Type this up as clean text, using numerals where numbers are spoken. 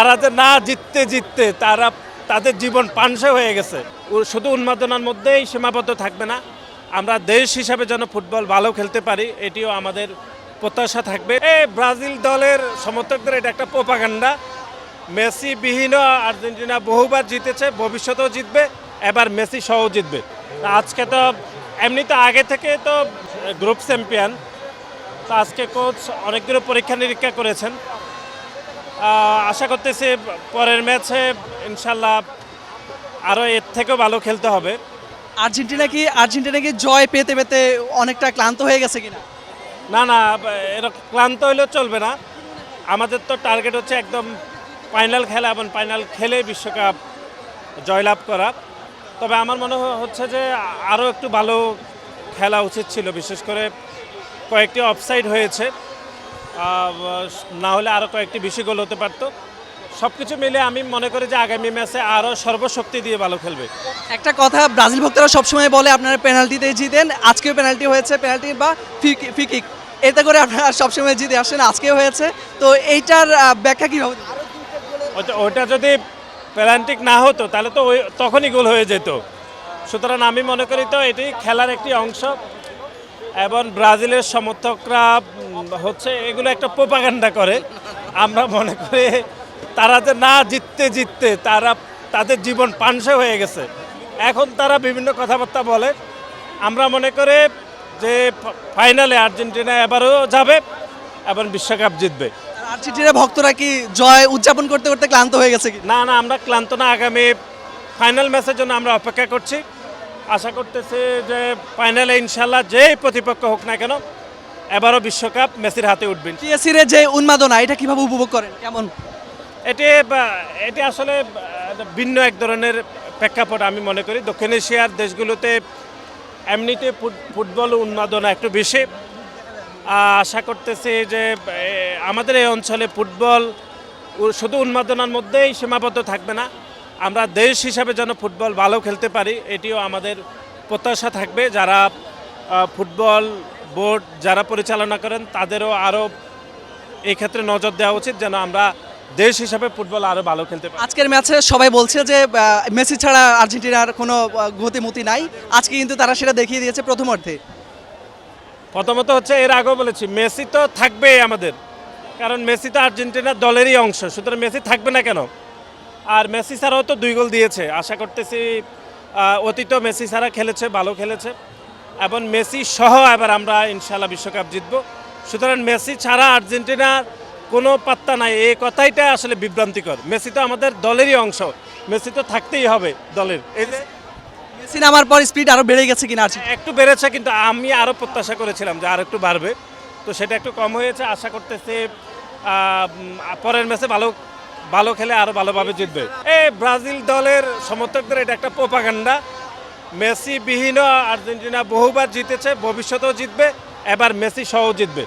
তারা যে না জিততে জিততে তাদের জীবন পানসে হয়ে গেছে। শুধু উন্মাদনার মধ্যেই সীমাবদ্ধ থাকবে না, আমরা দেশ হিসাবে যেন ফুটবল ভালো খেলতে পারি এটিও আমাদের প্রত্যাশা থাকবে। ব্রাজিল দলের সমর্থকদের এটা একটা প্রোপাগান্ডা। মেসি বিহীন আর্জেন্টিনা বহুবার জিতেছে, ভবিষ্যতেও জিতবে, এবার মেসি সহ জিতবে। আজকে তো এমনিতে আগে থেকে তো গ্রুপ চ্যাম্পিয়ন, তো আজকে কোচ অনেকগুলো পরীক্ষা নিরীক্ষা করেছেন। আশা করতেছি পরের ম্যাচে ইনশাল্লাহ আরও এর থেকেও ভালো খেলতে হবে। আর্জেন্টিনা কি জয় পেতে পেতে অনেকটা ক্লান্ত হয়ে গেছে কিনা? না, এরকম ক্লান্ত হলেও চলবে না। আমাদের তো টার্গেট হচ্ছে একদম ফাইনাল খেলা এবং ফাইনাল খেলে বিশ্বকাপ জয়লাভ করা। তবে আমার মনে হচ্ছে যে আরও একটু ভালো খেলা উচিত ছিল, বিশেষ করে কয়েকটি অফসাইড হয়েছে, না হলে আরও কয়েকটি বেশি গোল হতে পারতো। সব কিছু মিলে আমি মনে করি যে আগামী ম্যাচে আরও সর্বশক্তি দিয়ে ভালো খেলবে। একটা কথা ব্রাজিল ভক্তরা সবসময় বলে আপনারা পেনাল্টিতে জিতেন, আজকেও পেনাল্টি হয়েছে, পেনাল্টি বা ফ্রি কিক, এতে করে আপনারা সবসময় জিতে আসেন, আজকেও হয়েছে। তো এইটার ব্যাখ্যা কীভাবে? ওইটা যদি পেনাল্টি না হতো তাহলে তো তখনই গোল হয়ে যেত। সুতরাং আমি মনে করি তো এটি খেলার একটি অংশ, এবং ব্রাজিলের সমর্থকরা হচ্ছে এগুলো একটা প্রোপাগান্ডা করে। আমরা মনে করি তারা যে না জিততে জিততে তাদের জীবন পানসে হয়ে গেছে, এখন তারা বিভিন্ন কথাবার্তা বলে। আমরা মনে করি যে ফাইনালে আর্জেন্টিনা এবারও যাবে এবং বিশ্বকাপ জিতবে। আর্জেন্টিনা ভক্তরা কি জয় উদযাপন করতে করতে ক্লান্ত হয়ে গেছে কি? না, আমরা ক্লান্ত না। আগামী ফাইনাল ম্যাচের জন্য আমরা অপেক্ষা করছি। আশা করতেছি যে ফাইনালে ইনশাল্লাহ যেই প্রতিপক্ষ হোক না কেন এবারও বিশ্বকাপ মেসির হাতে উঠবেন। পিএসসির যে উন্মাদনা, এটা কিভাবে উপভোগ করেন, কেমন? এটি আসলে ভিন্ন এক ধরনের প্রেক্ষাপট। আমি মনে করি দক্ষিণ এশিয়ার দেশগুলোতে এমনিতে ফুটবল উন্মাদনা একটু বেশি। আশা করতেছি যে আমাদের এই অঞ্চলে ফুটবল শুধু উন্মাদনার মধ্যেই সীমাবদ্ধ থাকবে না, আমরা দেশ হিসাবে যেন ফুটবল ভালো খেলতে পারি এটিও আমাদের প্রত্যাশা থাকবে। যারা ফুটবল বোর্ড যারা পরিচালনা করেন তাদেরও আরও এই ক্ষেত্রে নজর দেওয়া উচিত, যেন আমরা দেশ হিসাবে ফুটবল আরও ভালো খেলতে পারি। আজকের ম্যাচে সবাই বলছে যে মেসি ছাড়া আর্জেন্টিনার কোনো গতিমতি নাই, আজকে কিন্তু তারা সেটা দেখিয়ে দিয়েছে প্রথমার্ধে। প্রথমত হচ্ছে এর আগেও বলেছি মেসি তো থাকবেই আমাদের, কারণ মেসি তো আর্জেন্টিনার দলেরই অংশ, সুতরাং মেসি থাকবে না কেন? আর মেসি ছাড়াও তো 2 গোল দিয়েছে। আশা করতেছি অতীত মেসি ছাড়া খেলেছে, ভালো খেলেছে, এবং মেসি সহ এবার আমরা ইনশাল্লাহ বিশ্বকাপ জিতব। সুতরাং মেসি ছাড়া আর্জেন্টিনার কোনো পাত্তা নাই, এই কথাইটা আসলে বিভ্রান্তিকর। মেসি তো আমাদের দলেরই অংশ, মেসি তো থাকতেই হবে দলের। এই যে মেসি নামার পর স্পিড আরো বেড়ে গেছে কিনা? একটু বেড়েছে, কিন্তু আমি আরও প্রত্যাশা করেছিলাম যে আর একটু বাড়বে, তো সেটা একটু কম হয়েছে। আশা করতেছি পরের ম্যাচে ভালো খেলে আরও ভালোভাবে জিতবে। ব্রাজিল দলের সমর্থকদের এটা একটা প্রোপাগান্ডা। মেসি বিহীন আর্জেন্টিনা বহুবার জিতেছে, ভবিষ্যতেও জিতবে, এবার মেসি সহ জিতবে।